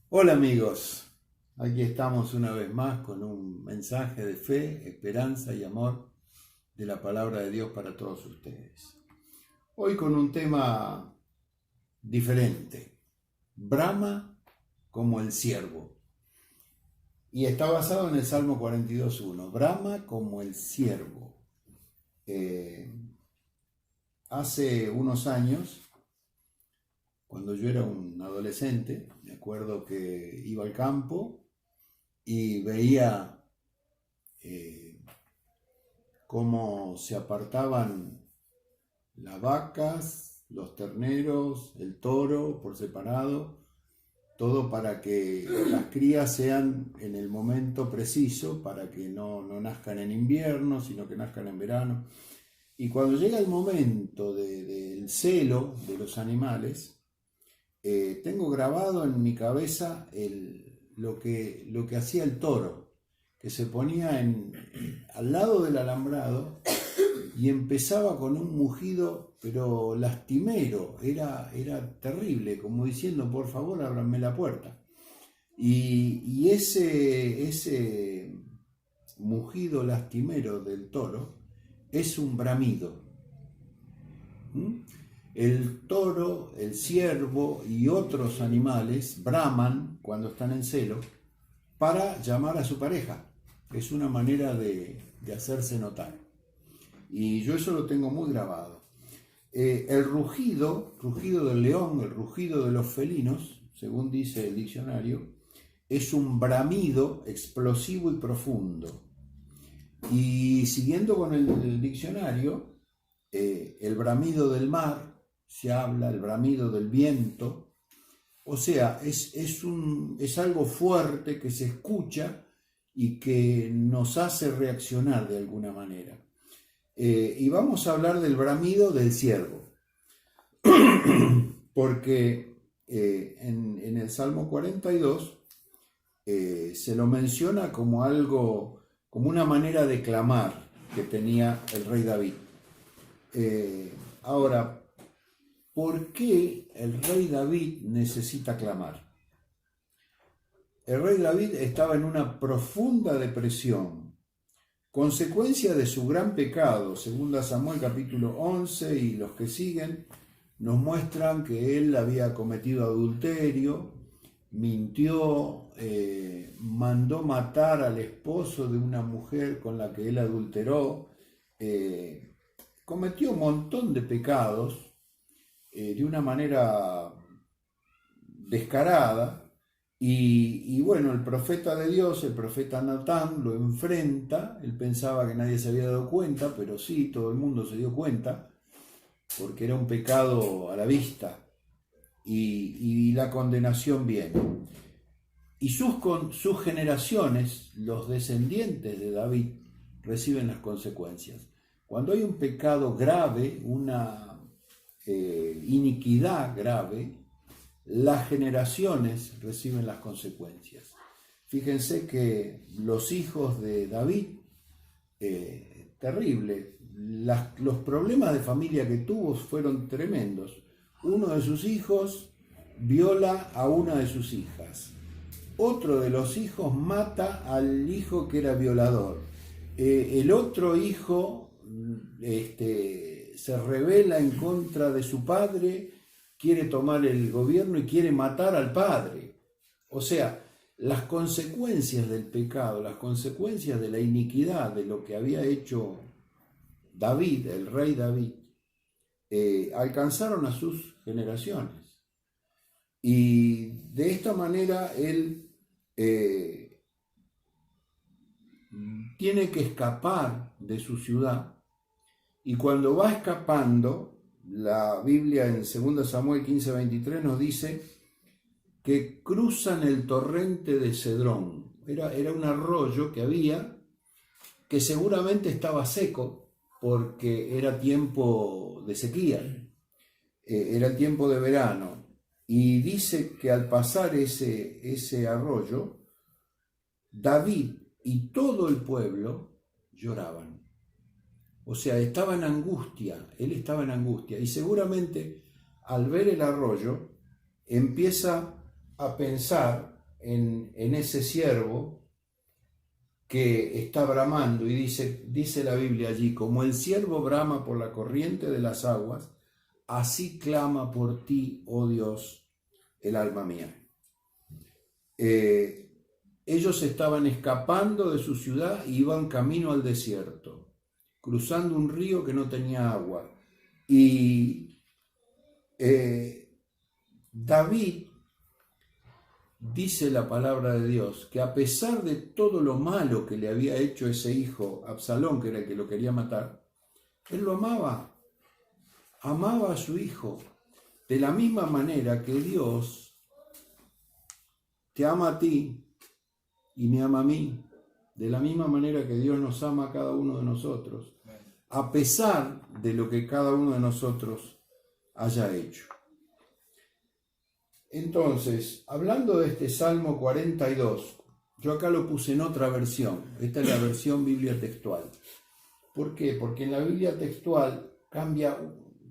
Hola amigos, aquí estamos una vez más con un mensaje de fe, esperanza y amor de la palabra de Dios para todos ustedes. Hoy con un tema diferente, brama como el ciervo. Y está basado en el Salmo 42:1, brama como el ciervo. Hace unos años, cuando yo era un adolescente, me acuerdo que iba al campo y veía cómo se apartaban las vacas, los terneros, el toro por separado, todo para que las crías sean en el momento preciso, para que no nazcan en invierno, sino que nazcan en verano. Y cuando llega el momento del celo de los animales, tengo grabado en mi cabeza lo que hacía el toro, que se ponía al lado del alambrado y empezaba con un mugido, pero lastimero, era terrible, como diciendo, por favor, ábranme la puerta. Y ese mugido lastimero del toro es un bramido. El toro, el ciervo y otros animales braman cuando están en celo para llamar a su pareja. Es una manera de hacerse notar. Y yo eso lo tengo muy grabado. El rugido del león, el rugido de los felinos, según dice el diccionario, es un bramido explosivo y profundo. Y siguiendo con el diccionario, el bramido del mar, se habla, el bramido del viento, o sea, es algo fuerte que se escucha y que nos hace reaccionar de alguna manera. Y vamos a hablar del bramido del ciervo, porque en el Salmo 42 se lo menciona como algo, como una manera de clamar que tenía el rey David. Ahora, ¿por qué el rey David necesita clamar? El rey David estaba en una profunda depresión, consecuencia de su gran pecado. 2 Samuel capítulo 11 y los que siguen nos muestran que él había cometido adulterio, mintió, mandó matar al esposo de una mujer con la que él adulteró, cometió un montón de pecados de una manera descarada. Y bueno, el profeta de Dios, el profeta Natán, lo enfrenta. Él pensaba que nadie se había dado cuenta, pero sí, todo el mundo se dio cuenta, porque era un pecado a la vista, y la condenación viene. Y sus generaciones, los descendientes de David, reciben las consecuencias. Cuando hay un pecado grave, una iniquidad grave, las generaciones reciben las consecuencias. Fíjense que los hijos de David, terrible, los problemas de familia que tuvo fueron tremendos. Uno de sus hijos viola a una de sus hijas. Otro de los hijos mata al hijo que era violador. El otro hijo se rebela en contra de su padre, quiere tomar el gobierno y quiere matar al padre. O sea, las consecuencias del pecado, las consecuencias de la iniquidad, de lo que había hecho David, el rey David, alcanzaron a sus generaciones. Y de esta manera él tiene que escapar de su ciudad, y cuando va escapando, la Biblia en 2 Samuel 15:23 nos dice que cruzan el torrente de Cedrón. Era un arroyo que había, que seguramente estaba seco porque era tiempo de sequía. era el tiempo de verano, y dice que al pasar ese arroyo, David y todo el pueblo lloraban. O sea, estaba en angustia, él estaba en angustia, y seguramente al ver el arroyo empieza a pensar en ese ciervo que está bramando, y dice la Biblia allí: como el ciervo brama por la corriente de las aguas, así clama por ti, oh Dios, el alma mía. Ellos estaban escapando de su ciudad y iban camino al desierto, cruzando un río que no tenía agua. Y David, dice la palabra de Dios, que a pesar de todo lo malo que le había hecho ese hijo, Absalón, que era el que lo quería matar, él lo amaba, amaba a su hijo, de la misma manera que Dios te ama a ti y me ama a mí, de la misma manera que Dios nos ama a cada uno de nosotros, a pesar de lo que cada uno de nosotros haya hecho. Entonces, hablando de este Salmo 42, yo acá lo puse en otra versión. Esta es la versión Biblia textual. ¿Por qué? Porque en la Biblia textual cambia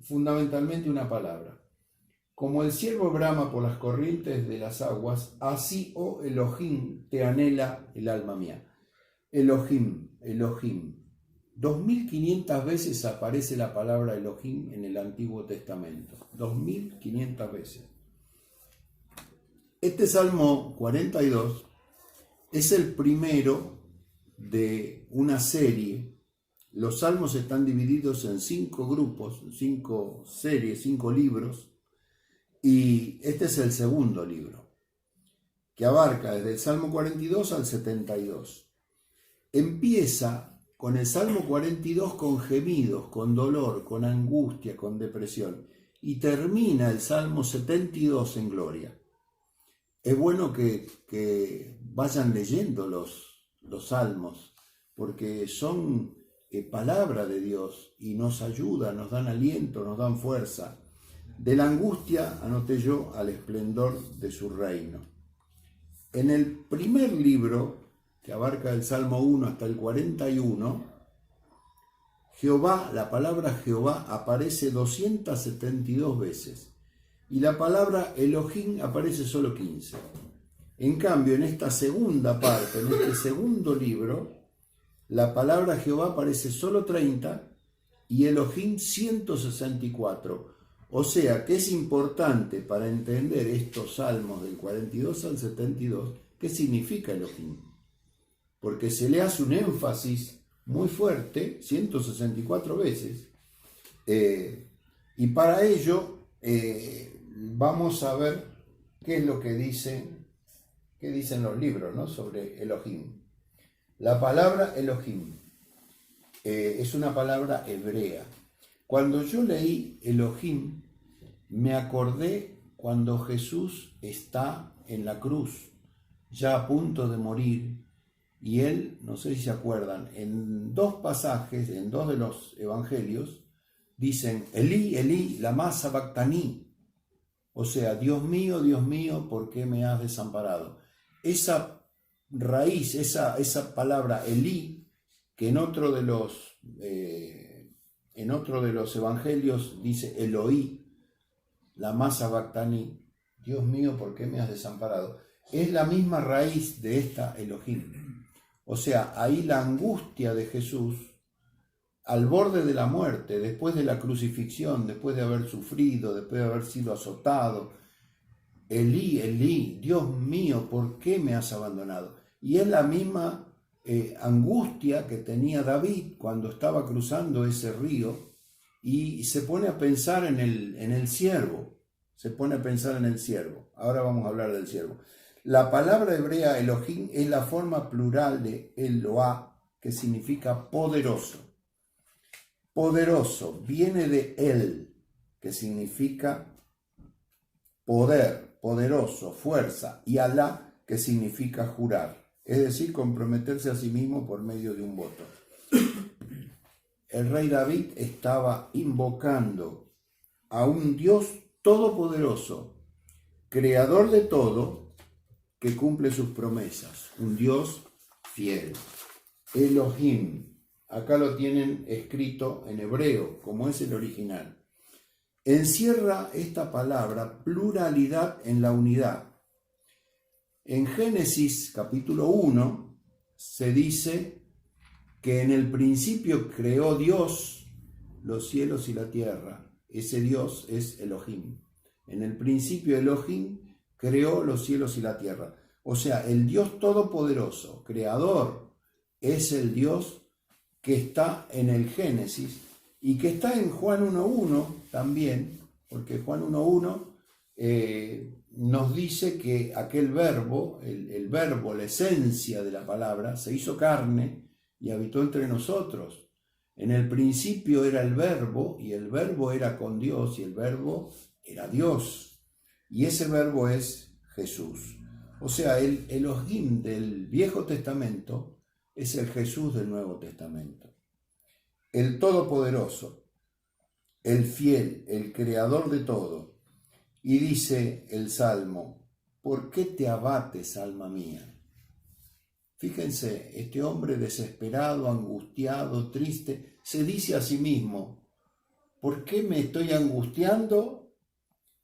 fundamentalmente una palabra. Como el ciervo brama por las corrientes de las aguas, así, oh Elohim, te anhela el alma mía. Elohim, Elohim. 2500 veces aparece la palabra Elohim en el Antiguo Testamento. 2500 veces. Este Salmo 42 es el primero de una serie. Los salmos están divididos en 5 grupos, 5 series, 5 libros, y este es el segundo libro, que abarca desde el Salmo 42 al 72. Empieza con el Salmo 42 con gemidos, con dolor, con angustia, con depresión, y termina el Salmo 72 en gloria. Es bueno que vayan leyendo los salmos, porque son palabra de Dios y nos ayudan, nos dan aliento, nos dan fuerza. De la angustia, anoté yo, al esplendor de su reino. En el primer libro, que abarca el Salmo 1 hasta el 41, Jehová, la palabra Jehová aparece 272 veces. Y la palabra Elohim aparece solo 15. En cambio, en esta segunda parte, en este segundo libro, la palabra Jehová aparece solo 30 y Elohim 164. O sea que es importante para entender estos salmos del 42 al 72, ¿qué significa Elohim? Porque se le hace un énfasis muy fuerte, 164 veces, y para ello vamos a ver qué es lo que dicen los libros, ¿no?, sobre Elohim. La palabra Elohim es una palabra hebrea. Cuando yo leí Elohim, me acordé cuando Jesús está en la cruz, ya a punto de morir, y él, no sé si se acuerdan, en 2 pasajes, en 2 de los evangelios, dicen: Elí, Elí, lama sabactaní. O sea, Dios mío, ¿por qué me has desamparado? Esa raíz, esa palabra Elí, que en otro de los evangelios dice Eloí, lama sabactaní, Dios mío, ¿por qué me has desamparado? Es la misma raíz de esta Elohim. O sea, ahí la angustia de Jesús, al borde de la muerte, después de la crucifixión, después de haber sufrido, después de haber sido azotado: Elí, Elí, Dios mío, ¿por qué me has abandonado? Y es la misma angustia que tenía David cuando estaba cruzando ese río, y se pone a pensar en el siervo, Ahora vamos a hablar del siervo. La palabra hebrea Elohim es la forma plural de Eloah, que significa poderoso. Poderoso viene de El, que significa poder, poderoso, fuerza, y Alá, que significa jurar, es decir, comprometerse a sí mismo por medio de un voto. El rey David estaba invocando a un Dios todopoderoso, creador de todo, que cumple sus promesas, un Dios fiel. Elohim, acá lo tienen escrito en hebreo, como es el original. Encierra esta palabra pluralidad en la unidad. En Génesis capítulo 1 se dice que en el principio creó Dios los cielos y la tierra. Ese Dios es Elohim. En el principio Elohim creó los cielos y la tierra. O sea, el Dios todopoderoso, creador, es el Dios que está en el Génesis y que está en Juan 1.1 también, porque Juan 1.1 nos dice que aquel verbo, el verbo, la esencia de la palabra, se hizo carne y habitó entre nosotros. En el principio era el verbo, y el verbo era con Dios, y el verbo era Dios. Y ese verbo es Jesús. O sea, el Elohim del Viejo Testamento es el Jesús del Nuevo Testamento. El Todopoderoso, el fiel, el creador de todo. Y dice el Salmo, ¿por qué te abates, alma mía? Fíjense, este hombre desesperado, angustiado, triste, se dice a sí mismo, ¿por qué me estoy angustiando?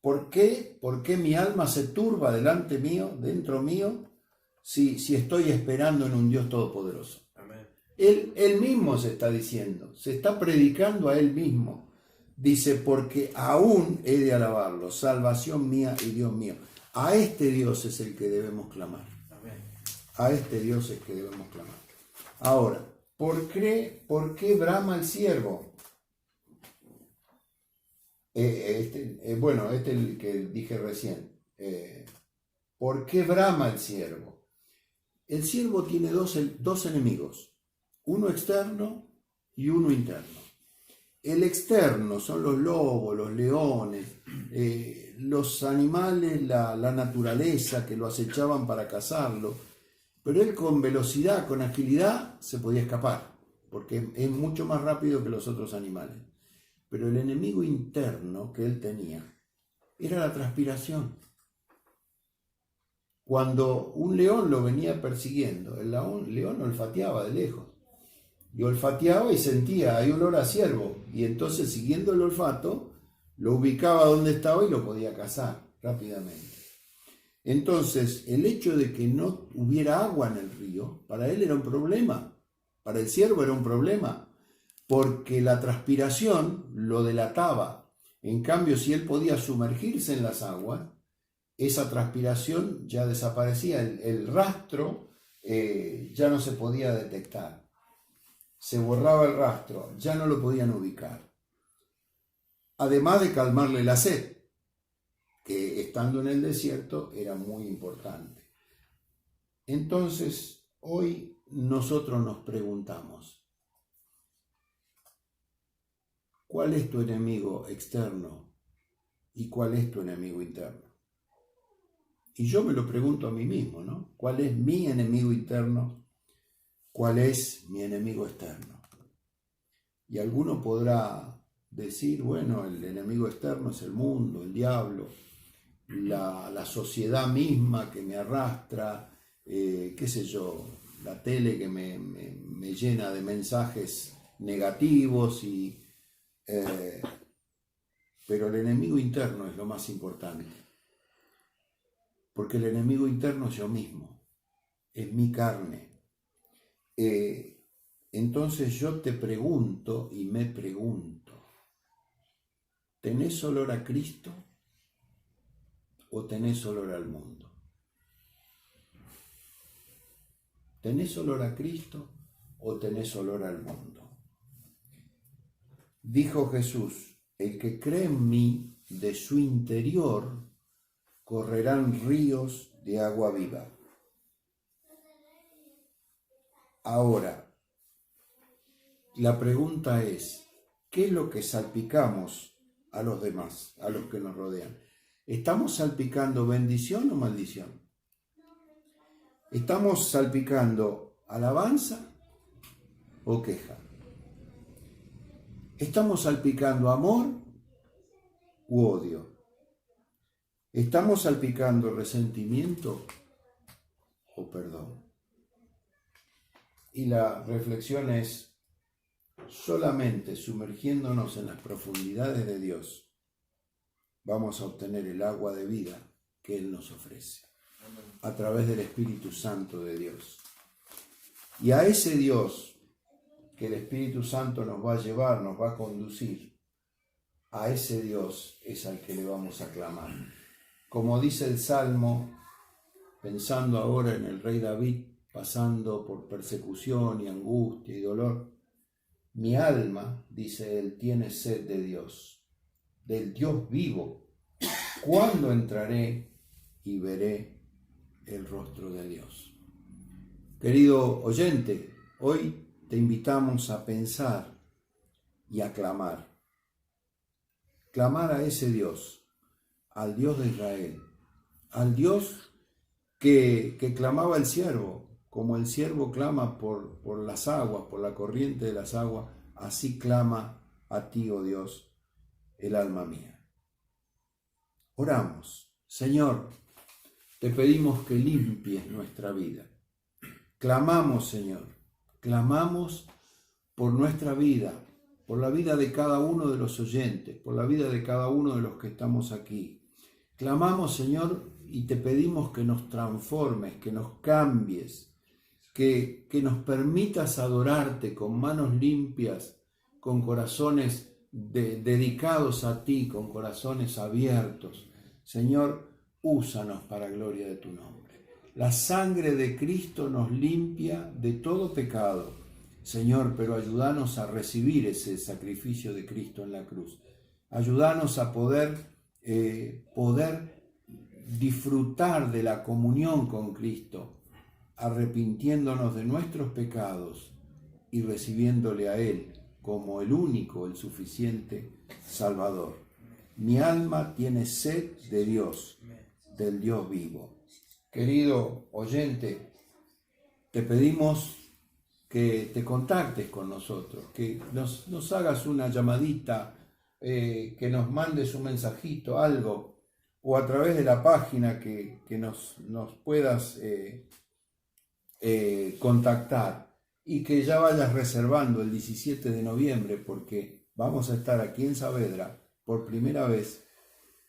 ¿Por qué mi alma se turba delante mío, dentro mío, si estoy esperando en un Dios todopoderoso? Amén. Él mismo se está diciendo, se está predicando a él mismo. Dice, porque aún he de alabarlo, salvación mía y Dios mío. A este Dios es el que debemos clamar. A este Dios es que debemos clamar. Ahora, ¿por qué brama el siervo? Este es el que dije recién. ¿Por qué brama el siervo? El siervo tiene dos enemigos, uno externo y uno interno. El externo son los lobos, los leones, los animales, la naturaleza que lo acechaban para cazarlo. Pero él con velocidad, con agilidad, se podía escapar, porque es mucho más rápido que los otros animales. Pero el enemigo interno que él tenía era la transpiración. Cuando un león lo venía persiguiendo, el león olfateaba de lejos. Y olfateaba y sentía, hay olor a ciervo. Y entonces, siguiendo el olfato, lo ubicaba donde estaba y lo podía cazar rápidamente. Entonces, el hecho de que no hubiera agua en el río, para él era un problema, para el ciervo era un problema, porque la transpiración lo delataba. En cambio, si él podía sumergirse en las aguas, esa transpiración ya desaparecía, el rastro ya no se podía detectar, se borraba el rastro, ya no lo podían ubicar. Además de calmarle la sed, que estando en el desierto era muy importante. Entonces, hoy nosotros nos preguntamos, ¿cuál es tu enemigo externo y cuál es tu enemigo interno? Y yo me lo pregunto a mí mismo, ¿no? ¿Cuál es mi enemigo interno? ¿Cuál es mi enemigo externo? Y alguno podrá decir, bueno, el enemigo externo es el mundo, el diablo, la sociedad misma que me arrastra, qué sé yo, la tele que me llena de mensajes negativos, pero el enemigo interno es lo más importante, porque el enemigo interno es yo mismo, es mi carne. Entonces yo te pregunto y me pregunto, ¿tenés olor a Cristo o tenés olor al mundo? ¿Tenés olor a Cristo o tenés olor al mundo? Dijo Jesús, el que cree en mí, de su interior correrán ríos de agua viva. Ahora, la pregunta es, ¿qué es lo que salpicamos a los demás, a los que nos rodean? ¿Estamos salpicando bendición o maldición? ¿Estamos salpicando alabanza o queja? ¿Estamos salpicando amor u odio? ¿Estamos salpicando resentimiento o perdón? Y la reflexión es: solamente sumergiéndonos en las profundidades de Dios vamos a obtener el agua de vida que Él nos ofrece a través del Espíritu Santo de Dios. Y a ese Dios que el Espíritu Santo nos va a llevar, nos va a conducir, a ese Dios es al que le vamos a clamar. Como dice el Salmo, pensando ahora en el rey David, pasando por persecución y angustia y dolor, mi alma, dice él, tiene sed de Dios, del Dios vivo. ¿Cuándo entraré y veré el rostro de Dios? Querido oyente, hoy te invitamos a pensar y a clamar. Clamar a ese Dios, al Dios de Israel, al Dios que clamaba el siervo, como el siervo clama por las aguas, por la corriente de las aguas, así clama a ti, oh Dios, el alma mía. Oramos. Señor, te pedimos que limpies nuestra vida. Clamamos, Señor, clamamos por nuestra vida, por la vida de cada uno de los oyentes, por la vida de cada uno de los que estamos aquí. Clamamos, Señor, y te pedimos que nos transformes, que nos cambies, que nos permitas adorarte con manos limpias, con corazones dedicados a ti, con corazones abiertos. Señor, úsanos para gloria de tu nombre. La sangre de Cristo nos limpia de todo pecado. Señor, pero ayúdanos a recibir ese sacrificio de Cristo en la cruz. Ayúdanos a poder disfrutar de la comunión con Cristo, arrepintiéndonos de nuestros pecados y recibiéndole a Él como el único, el suficiente Salvador. Mi alma tiene sed de Dios, del Dios vivo. Querido oyente, te pedimos que te contactes con nosotros, que nos hagas una llamadita, que nos mandes un mensajito, algo, o a través de la página que nos puedas contactar, y que ya vayas reservando el 17 de noviembre, porque vamos a estar aquí en Saavedra por primera vez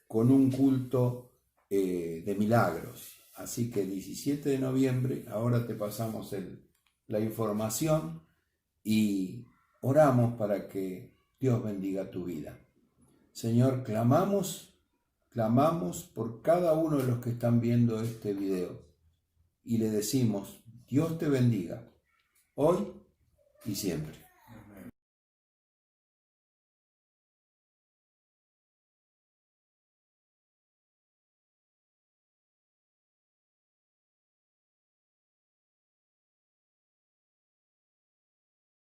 con un culto de milagros. Así que el 17 de noviembre, ahora te pasamos la información y oramos para que Dios bendiga tu vida. Señor, clamamos por cada uno de los que están viendo este video y le decimos: Dios te bendiga, hoy y siempre.